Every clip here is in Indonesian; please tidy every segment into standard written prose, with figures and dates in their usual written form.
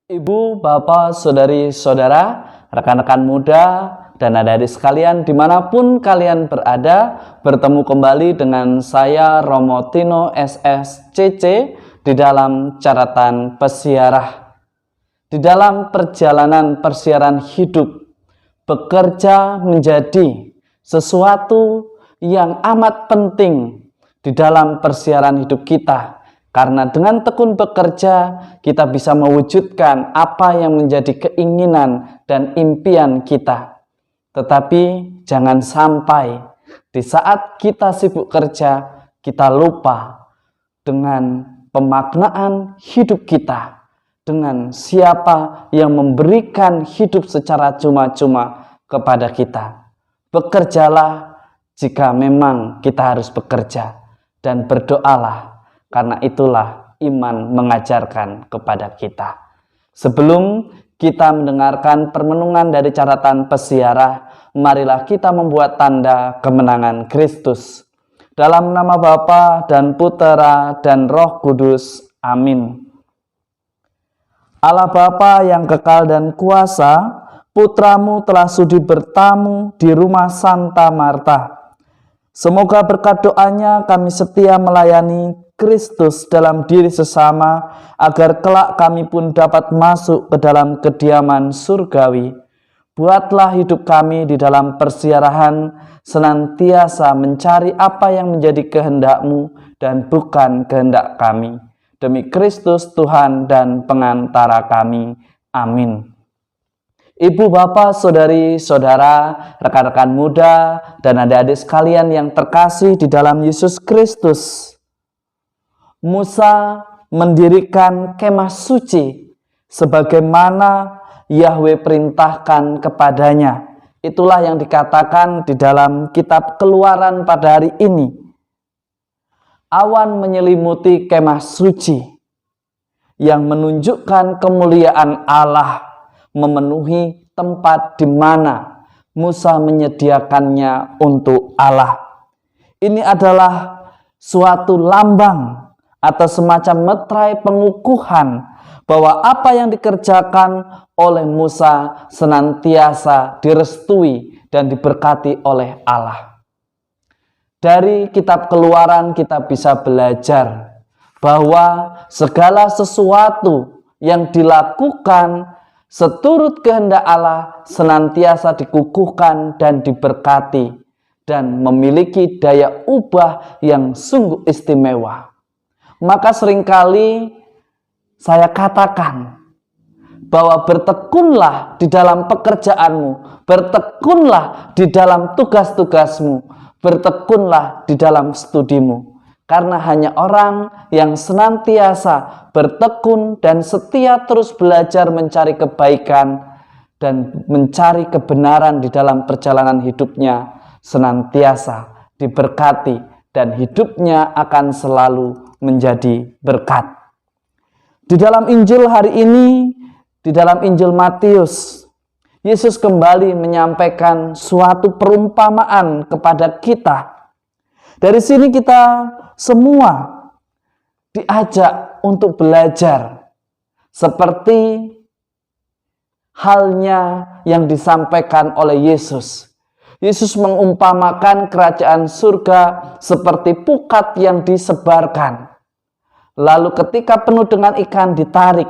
Ibu, bapak, saudari-saudara, rekan-rekan muda, dan adik-adik sekalian dimanapun kalian berada, bertemu kembali dengan saya Romo Tino SSCC di dalam catatan pesiarah. Di dalam perjalanan persiaran hidup, bekerja menjadi sesuatu yang amat penting di dalam persiaran hidup kita. Karena dengan tekun bekerja, kita bisa mewujudkan apa yang menjadi keinginan dan impian kita. Tetapi jangan sampai di saat kita sibuk kerja, kita lupa dengan pemaknaan hidup kita, dengan siapa yang memberikan hidup secara cuma-cuma kepada kita. Bekerjalah jika memang kita harus bekerja, dan berdoalah. Karena itulah iman mengajarkan kepada kita. Sebelum kita mendengarkan permenungan dari catatan pesiarah, marilah kita membuat tanda kemenangan Kristus. Dalam nama Bapa dan Putera dan Roh Kudus. Amin. Allah Bapa yang kekal dan kuasa, Putramu telah sudi bertamu di rumah Santa Marta. Semoga berkat doanya kami setia melayani Kristus dalam diri sesama, agar kelak kami pun dapat masuk ke dalam kediaman surgawi. Buatlah hidup kami di dalam persiarahan senantiasa mencari apa yang menjadi kehendak-Mu dan bukan kehendak kami. Demi Kristus Tuhan dan pengantara kami. Amin. Ibu, bapak, saudari, saudara, rekan-rekan muda, dan adik-adik sekalian yang terkasih di dalam Yesus Kristus. Musa mendirikan kemah suci sebagaimana Yahweh perintahkan kepadanya. Itulah yang dikatakan di dalam kitab Keluaran pada hari ini. Awan menyelimuti kemah suci yang menunjukkan kemuliaan Allah memenuhi tempat di mana Musa menyediakannya untuk Allah. Ini adalah suatu lambang atau semacam meterai pengukuhan bahwa apa yang dikerjakan oleh Musa senantiasa direstui dan diberkati oleh Allah. Dari kitab Keluaran kita bisa belajar bahwa segala sesuatu yang dilakukan seturut kehendak Allah senantiasa dikukuhkan dan diberkati dan memiliki daya ubah yang sungguh istimewa. Maka seringkali saya katakan bahwa bertekunlah di dalam pekerjaanmu, bertekunlah di dalam tugas-tugasmu, bertekunlah di dalam studimu. Karena hanya orang yang senantiasa bertekun dan setia terus belajar mencari kebaikan dan mencari kebenaran di dalam perjalanan hidupnya senantiasa diberkati dan hidupnya akan selalu menjadi berkat. Di dalam Injil hari ini, di dalam Injil Matius, Yesus kembali menyampaikan suatu perumpamaan kepada kita. Dari sini kita semua diajak untuk belajar seperti halnya yang disampaikan oleh Yesus. Yesus mengumpamakan kerajaan surga seperti pukat yang disebarkan. Lalu ketika penuh dengan ikan ditarik,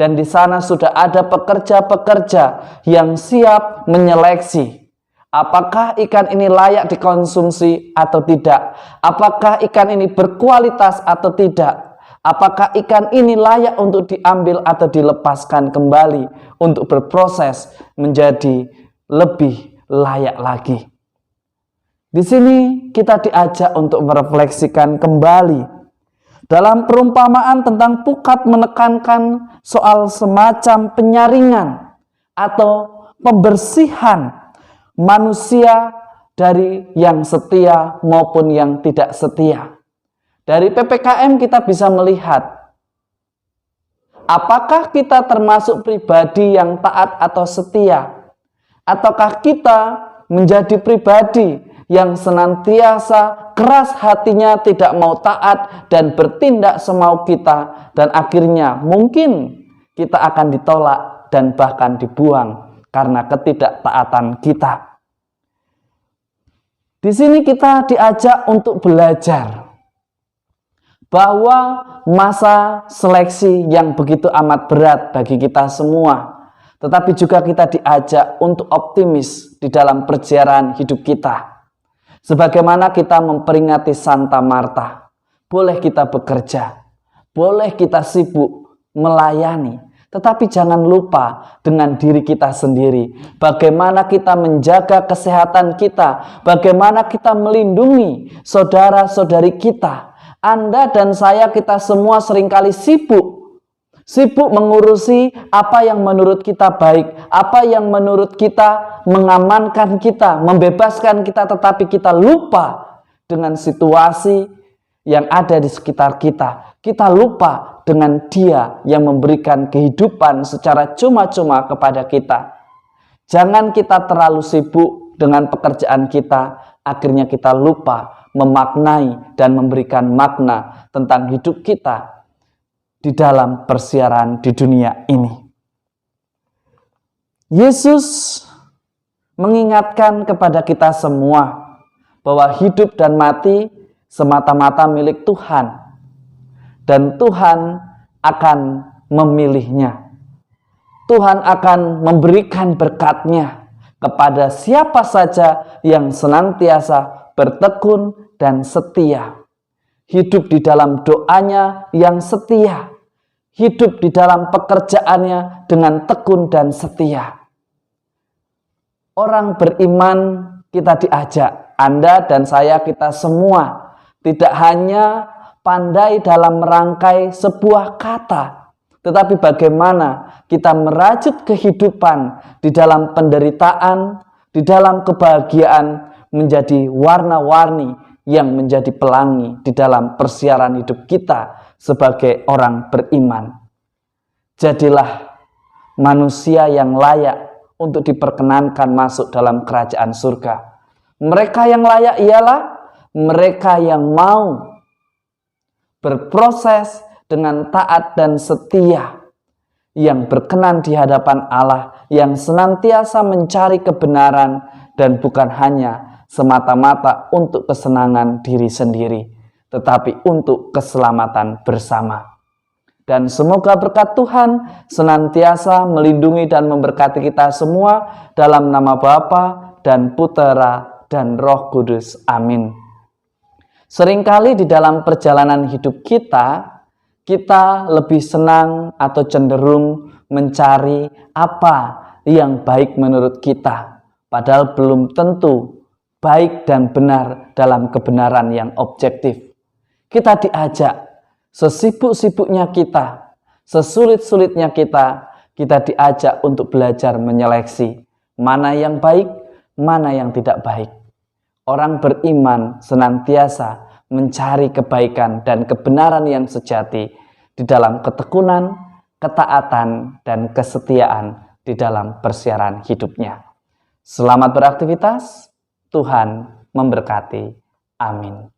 dan di sana sudah ada pekerja-pekerja yang siap menyeleksi. Apakah ikan ini layak dikonsumsi atau tidak? Apakah ikan ini berkualitas atau tidak? Apakah ikan ini layak untuk diambil atau dilepaskan kembali untuk berproses menjadi lebih layak lagi? Di sini kita diajak untuk merefleksikan kembali. Dalam perumpamaan tentang pukat menekankan soal semacam penyaringan atau pembersihan manusia dari yang setia maupun yang tidak setia. Dari PPKM kita bisa melihat apakah kita termasuk pribadi yang taat atau setia, ataukah kita menjadi pribadi yang senantiasa keras hatinya tidak mau taat dan bertindak semau kita, dan akhirnya mungkin kita akan ditolak dan bahkan dibuang karena ketidaktaatan kita. Di sini kita diajak untuk belajar bahwa masa seleksi yang begitu amat berat bagi kita semua, tetapi juga kita diajak untuk optimis di dalam perjalanan hidup kita. Sebagaimana kita memperingati Santa Marta, boleh kita bekerja, boleh kita sibuk melayani, tetapi jangan lupa dengan diri kita sendiri. Bagaimana kita menjaga kesehatan kita, bagaimana kita melindungi saudara-saudari kita. Anda dan saya, kita semua seringkali sibuk mengurusi apa yang menurut kita baik, apa yang menurut kita mengamankan kita, membebaskan kita, tetapi kita lupa dengan situasi yang ada di sekitar kita. Kita lupa dengan Dia yang memberikan kehidupan secara cuma-cuma kepada kita. Jangan kita terlalu sibuk dengan pekerjaan kita, akhirnya kita lupa memaknai dan memberikan makna tentang hidup kita di dalam persiaran di dunia ini. Yesus mengingatkan kepada kita semua bahwa hidup dan mati semata-mata milik Tuhan, dan Tuhan akan memilihnya. Tuhan akan memberikan berkat-Nya kepada siapa saja yang senantiasa bertekun dan setia. Hidup di dalam doanya yang setia. Hidup di dalam pekerjaannya dengan tekun dan setia. Orang beriman kita diajak, Anda dan saya, kita semua, tidak hanya pandai dalam merangkai sebuah kata, tetapi bagaimana kita merajut kehidupan di dalam penderitaan, di dalam kebahagiaan, menjadi warna-warni yang menjadi pelangi di dalam persiaran hidup kita sebagai orang beriman. Jadilah manusia yang layak untuk diperkenankan masuk dalam kerajaan surga. Mereka yang layak ialah mereka yang mau berproses dengan taat dan setia, yang berkenan di hadapan Allah, yang senantiasa mencari kebenaran dan bukan hanya semata-mata untuk kesenangan diri sendiri, tetapi untuk keselamatan bersama. Dan semoga berkat Tuhan senantiasa melindungi dan memberkati kita semua dalam nama Bapa dan Putera dan Roh Kudus. Amin. Seringkali di dalam perjalanan hidup kita lebih senang atau cenderung mencari apa yang baik menurut kita, padahal belum tentu baik dan benar dalam kebenaran yang objektif. Kita diajak, sesibuk-sibuknya kita, sesulit-sulitnya kita diajak untuk belajar menyeleksi mana yang baik, mana yang tidak baik. Orang beriman senantiasa mencari kebaikan dan kebenaran yang sejati di dalam ketekunan, ketaatan, dan kesetiaan di dalam persiaran hidupnya. Selamat beraktivitas. Tuhan memberkati. Amin.